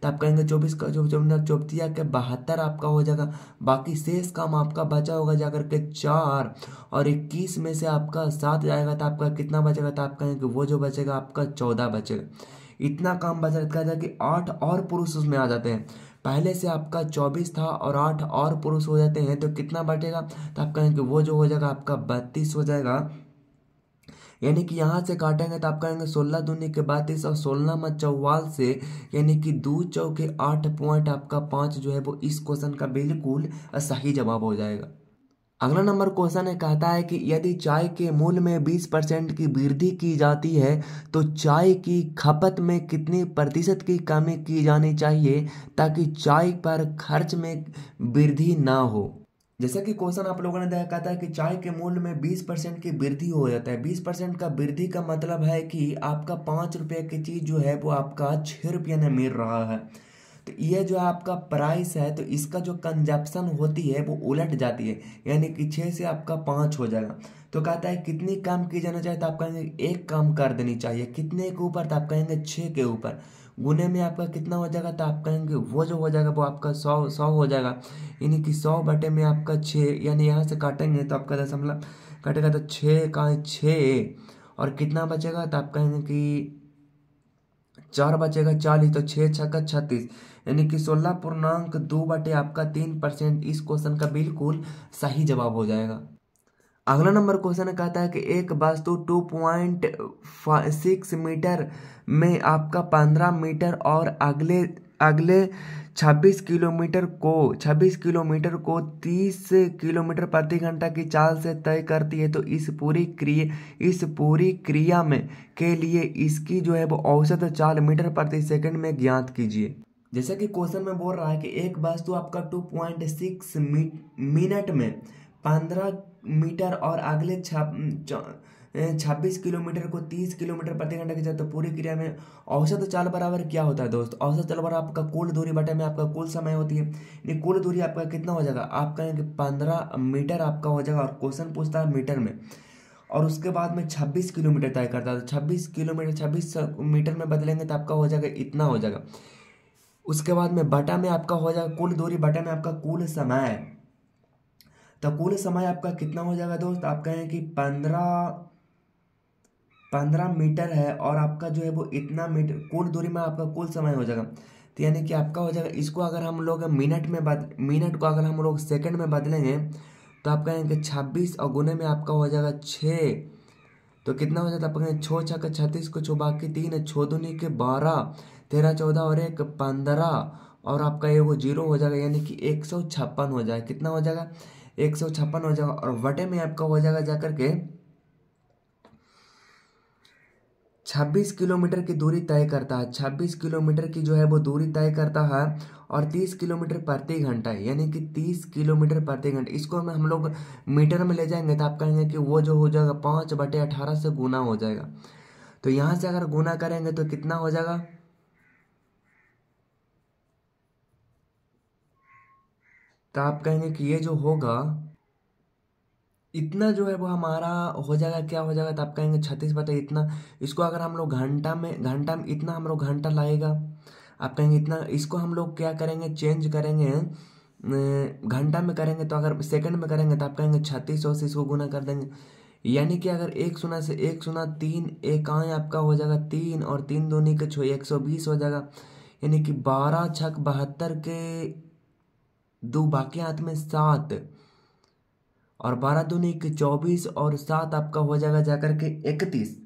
तो आप कहेंगे 24 का 24 के 72 आपका हो जाएगा। बाकी शेष काम आपका बचा होगा जाकर के 4, और 21 में से आपका 7 जाएगा तो आपका कितना बचेगा, तो आप कहेंगे वो जो बचेगा आपका 14 बचेगा। इतना काम बचा रहता है कि 8 और पुरुष उसमें आ जाते हैं। पहले से आपका 24 था और 8 और पुरुष हो जाते हैं तो कितना बचेगा, तो आप कहेंगे वो जो हो जाएगा आपका 32 हो जाएगा। यानी कि यहाँ से काटेंगे तो आप कहेंगे 16×2 = 32, और 16×4 से, यानी कि 2×4 = 8 पॉइंट आपका 5 जो है वो इस क्वेश्चन का बिल्कुल सही जवाब हो जाएगा। अगला नंबर क्वेश्चन है, कहता है कि यदि चाय के मूल्य में 20% की वृद्धि की जाती है तो चाय की खपत में कितनी प्रतिशत की कमी की जानी चाहिए ताकि चाय पर खर्च में वृद्धि ना हो। जैसा कि क्वेश्चन आप लोगों ने देखा था कि चाय के मूल्य में 20% की वृद्धि हो जाता है। 20% का वृद्धि का मतलब है कि आपका 5 रुपये की चीज़ जो है वो आपका 6 रुपये में मिल रहा है। तो ये जो आपका प्राइस है तो इसका जो कंजप्शन होती है वो उलट जाती है, यानी कि 6 से आपका 5 हो जाएगा। तो कहता है कितनी कम की जाना चाहिए, तो आप कहेंगे 1 कम कर देनी चाहिए। कितने के ऊपर, तो आप कहेंगे 6 के ऊपर। गुने में आपका कितना हो जाएगा, तो आप कहेंगे वो जो हो जाएगा वो आपका 100 हो जाएगा, यानी कि 100 बटे में आपका 6, यानी यहाँ से काटेंगे तो आपका दशमलव कटेगा तो 6 का 6, और कितना बचेगा, तो आप कहेंगे कि 4 बचेगा 40, तो 6×6 = 36, यानी कि 16.2 बटे आपका 3% इस क्वेश्चन का बिल्कुल सही जवाब हो जाएगा। अगला नंबर क्वेश्चन कहता है कि एक वस्तु 2.6 मीटर में आपका 15 मीटर और अगले अगले 26 किलोमीटर को 30 किलोमीटर प्रति घंटा की चाल से तय करती है, तो इस पूरी क्रिया में के लिए इसकी जो है वो औसत चाल मीटर प्रति सेकंड में ज्ञात कीजिए। जैसा कि क्वेश्चन में बोल रहा है कि एक वस्तु आपका 2.6 मिनट में 15 मीटर और अगले 26 किलोमीटर को 30 किलोमीटर प्रति घंटा खींचा तो पूरी क्रिया में औसत चाल बराबर क्या होता है दोस्त? औसत चाल बराबर आपका कुल दूरी बटे में आपका कुल समय होती है। ये कुल दूरी आपका कितना हो जाएगा? आप कहेंगे 15 मीटर आपका हो जाएगा, और क्वेश्चन पूछता है मीटर में, और उसके बाद में 26 किलोमीटर तय करता है। तो 26 किलोमीटर 26 मीटर में बदलेंगे तो आपका हो जाएगा इतना हो जाएगा। उसके बाद में बटा में आपका हो जाएगा कुल दूरी बटा में आपका कुल समय। तो कुल समय आपका कितना हो जाएगा दोस्त? आप कहें कि 15 मीटर है, और आपका जो है वो इतना मीटर कुल दूरी में आपका कुल समय हो जाएगा। तो यानी कि आपका हो जाएगा, इसको अगर हम लोग मिनट को अगर हम लोग सेकंड में बदलेंगे तो आप कहेंगे 26 और गुने में आपका हो जाएगा 6। तो कितना हो जाता है? आप कहेंगे 6 छक्का 36 को 6 बाकी 3 6 दूनी के 12 13 14 और 1 15, और आपका ये वो जीरो हो जाएगा, यानी कि 156 हो जाएगा। कितना हो जाएगा? 156 हो जाएगा। और वटे में आपका हो जाएगा जाकर के 26 किलोमीटर की दूरी तय करता है। 26 किलोमीटर की जो है वो दूरी तय करता है, और 30 किलोमीटर प्रति घंटा है, यानी कि 30 किलोमीटर प्रति घंटा। इसको हम लोग मीटर में ले जाएंगे तो आप कहेंगे कि वो जो हो जाएगा 5/18 से गुना हो जाएगा। तो यहाँ से अगर गुना करेंगे तो कितना हो जाएगा? तो आप कहेंगे कि ये जो होगा इतना जो है वो हमारा हो जाएगा, क्या हो जाएगा? तो आप कहेंगे 36 बटे इतना। इसको अगर हम लोग घंटा में इतना हम लोग घंटा लगेगा, आप कहेंगे इतना। इसको हम लोग क्या करेंगे? चेंज करेंगे, घंटा में करेंगे। तो अगर सेकंड में करेंगे तो आप कहेंगे 3600 से इसको गुना कर देंगे, यानी कि अगर 1 शून्य से 1 शून्य 3 एक आए आपका हो जाएगा 3, और 3 दूनी के 6 120 हो जाएगा, यानी कि 12 छक 72 के 2 बाकी हाथ में 7, और 12 दूनी के 24, और 7 आपका हो जाएगा जाकर के 31,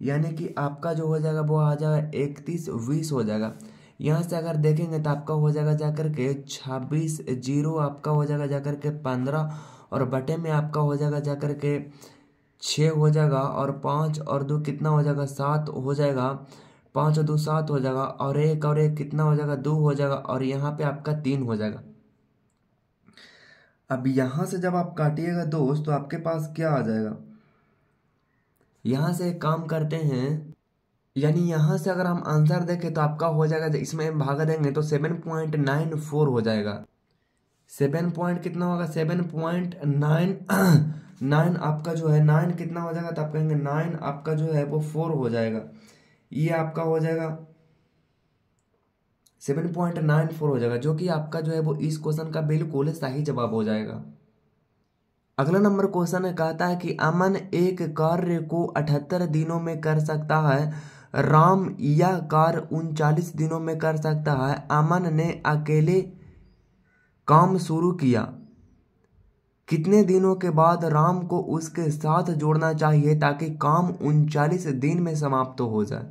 यानी कि आपका जो हो जाएगा वो आ जाएगा 31 20 हो जाएगा। यहाँ से अगर देखेंगे तो आपका हो जाएगा जाकर के 26 जीरो आपका हो जाएगा जाकर के 15, और बटे में आपका हो जाएगा जाकर के 6 हो जाएगा, और 5 और 2 कितना हो जाएगा? 7 हो जाएगा। 5 और 2 7 हो जाएगा, और 1 कितना हो जाएगा? 2 हो जाएगा, और यहाँ पे आपका 3 हो जाएगा। अब यहाँ से जब आप काटिएगा दोस्त तो आपके पास क्या आ जाएगा? यहाँ से एक काम करते हैं, यानी यहाँ से अगर हम आंसर देखें तो आपका हो जाएगा, इसमें भागा देंगे तो 7.94 हो जाएगा। 7 पॉइंट कितना होगा? 7.9 आपका जो है 9 कितना हो जाएगा? तो आप कहेंगे 9 आपका जो है वो 4 हो जाएगा। ये आपका हो जाएगा 7.94 हो जाएगा, जो कि आपका जो है वो इस क्वेश्चन का बिल्कुल सही जवाब हो जाएगा। अगला नंबर क्वेश्चन कहता है कि अमन एक कार्य को 78 दिनों में कर सकता है, राम यह कार्य 39 दिनों में कर सकता है। अमन ने अकेले काम शुरू किया, कितने दिनों के बाद राम को उसके साथ जोड़ना चाहिए ताकि काम 39 दिन में समाप्त हो जाए?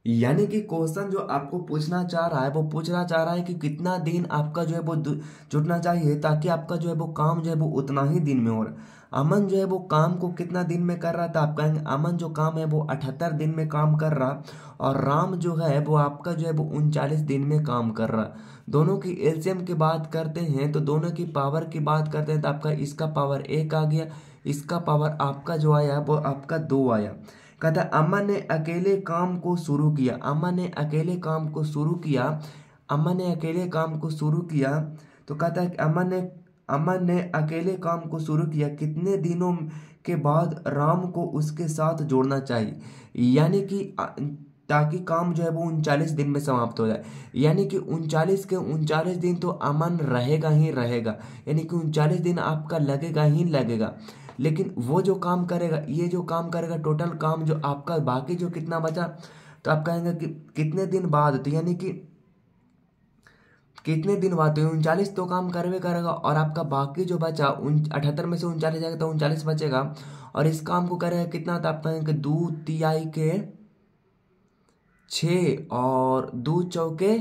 यानी कि क्वेश्चन जो आपको पूछना चाह रहा है वो पूछना चाह रहा है कि कितना दिन आपका जो है वो जुटना चाहिए ताकि आपका जो है वो काम जो है वो उतना ही दिन में हो रहा है। अमन जो है वो काम को कितना दिन में कर रहा था? आप कहेंगे अमन जो काम है वो 78 दिन में काम कर रहा, और राम जो है वो आपका जो है वो 39 दिन में काम कर रहा। दोनों की एलसीएम की बात करते हैं तो दोनों की पावर की बात करते हैं तो आपका इसका पावर 1 आ गया, इसका पावर आपका जो आया वो आपका 2 आया। कहता अमन ने अकेले काम को शुरू किया, अमन ने अकेले काम को शुरू किया, अमन ने अकेले काम को शुरू किया। तो कहता है कि अमन ने अकेले काम को शुरू किया, कितने दिनों के बाद राम को उसके साथ जोड़ना चाहिए? यानी कि ताकि काम जो है वो 39 दिन में समाप्त हो जाए, यानी कि 39 के 39 दिन तो अमन रहेगा ही रहेगा, यानी कि 39 दिन आपका लगेगा ही लगेगा। लेकिन वो जो काम करेगा, ये जो काम करेगा, टोटल काम जो आपका बाकी जो कितना बचा, तो आप कहेंगे कि कितने दिन बाद, तो यानी कि कितने दिन बाद, तो 39 तो काम करवे करेगा, और आपका बाकी जो बचा 78 में से 39 जाएगा तो 39 बचेगा, और इस काम को करेगा कितना? तो आप कहेंगे 2 तिहाई के 6 और 2 चौके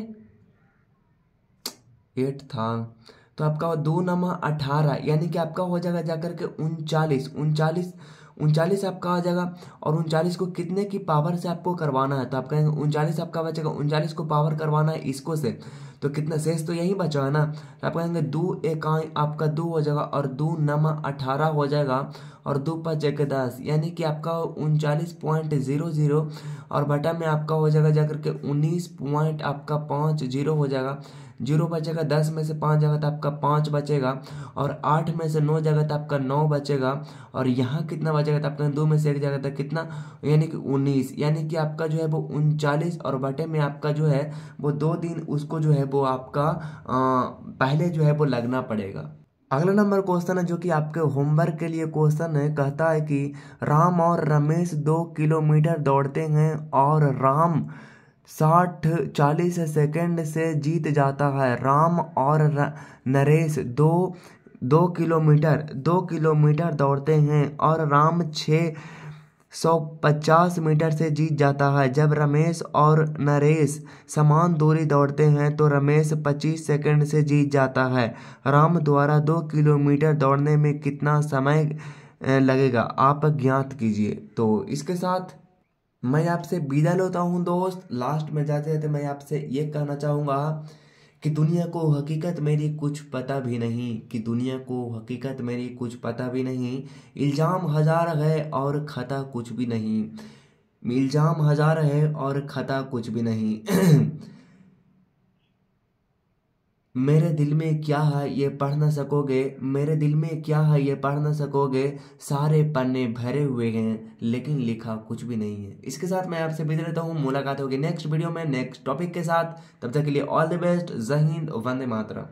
8 था, तो आपका 2 नमा 18, यानी कि आपका हो जाएगा जाकर के 39 आपका आ जाएगा। और 39 को कितने की पावर से आपको करवाना है? तो आप कहेंगे 39 आपका बचेगा, 39 को पावर करवाना है इसको से, तो कितना शेष तो यही बचा है ना। तो आप कहेंगे 2 1 आपका 2 हो जाएगा, और 2 नमा 18 हो जाएगा, और 2 5 एक 10, यानी कि आपका 39.00 और बटा में आपका हो जाएगा जाकर के 19 पॉइंट आपका 50 हो जाएगा। 0 बचेगा, 10 में से 5 जाएगा तो आपका 5 बचेगा, और 8 में से 9 जाएगा तो आपका 9 बचेगा, और यहाँ कितना बचेगा तो आपका 2 में से 1 जाएगा तो कितना, यानी कि 19, यानी कि आपका जो है वो 39 और बटे में आपका जो है वो 2 दिन उसको जो है वो आपका पहले जो है वो लगना पड़ेगा। अगला नंबर क्वेश्चन है जो कि आपके होमवर्क के लिए क्वेश्चन है। कहता है कि राम और रमेश 2 किलोमीटर दौड़ते हैं और राम 40 सेकंड से जीत जाता है। राम और नरेश दो किलोमीटर दौड़ते हैं और राम 650 मीटर से जीत जाता है। जब रमेश और नरेश समान दूरी दौड़ते हैं तो रमेश 25 सेकंड से जीत जाता है। राम द्वारा 2 किलोमीटर दौड़ने में कितना समय लगेगा, आप ज्ञात कीजिए। तो इसके साथ मैं आपसे विदा लेता हूँ दोस्त। लास्ट में जाते जाते मैं आपसे ये कहना चाहूँगा कि दुनिया को हकीकत मेरी कुछ पता भी नहीं, कि दुनिया को हकीकत मेरी कुछ पता भी नहीं। इल्ज़ाम हजार है और खता कुछ भी नहीं। इल्ज़ाम हजार है और खता कुछ भी नहीं। मेरे दिल में क्या है ये पढ़ ना सकोगे, मेरे दिल में क्या है ये पढ़ ना सकोगे। सारे पन्ने भरे हुए हैं लेकिन लिखा कुछ भी नहीं है। इसके साथ मैं आपसे विदा लेता हूँ। मुलाकात होगी नेक्स्ट वीडियो में नेक्स्ट टॉपिक के साथ। तब तक के लिए ऑल द बेस्ट। जय हिंद, वंदे मातरम।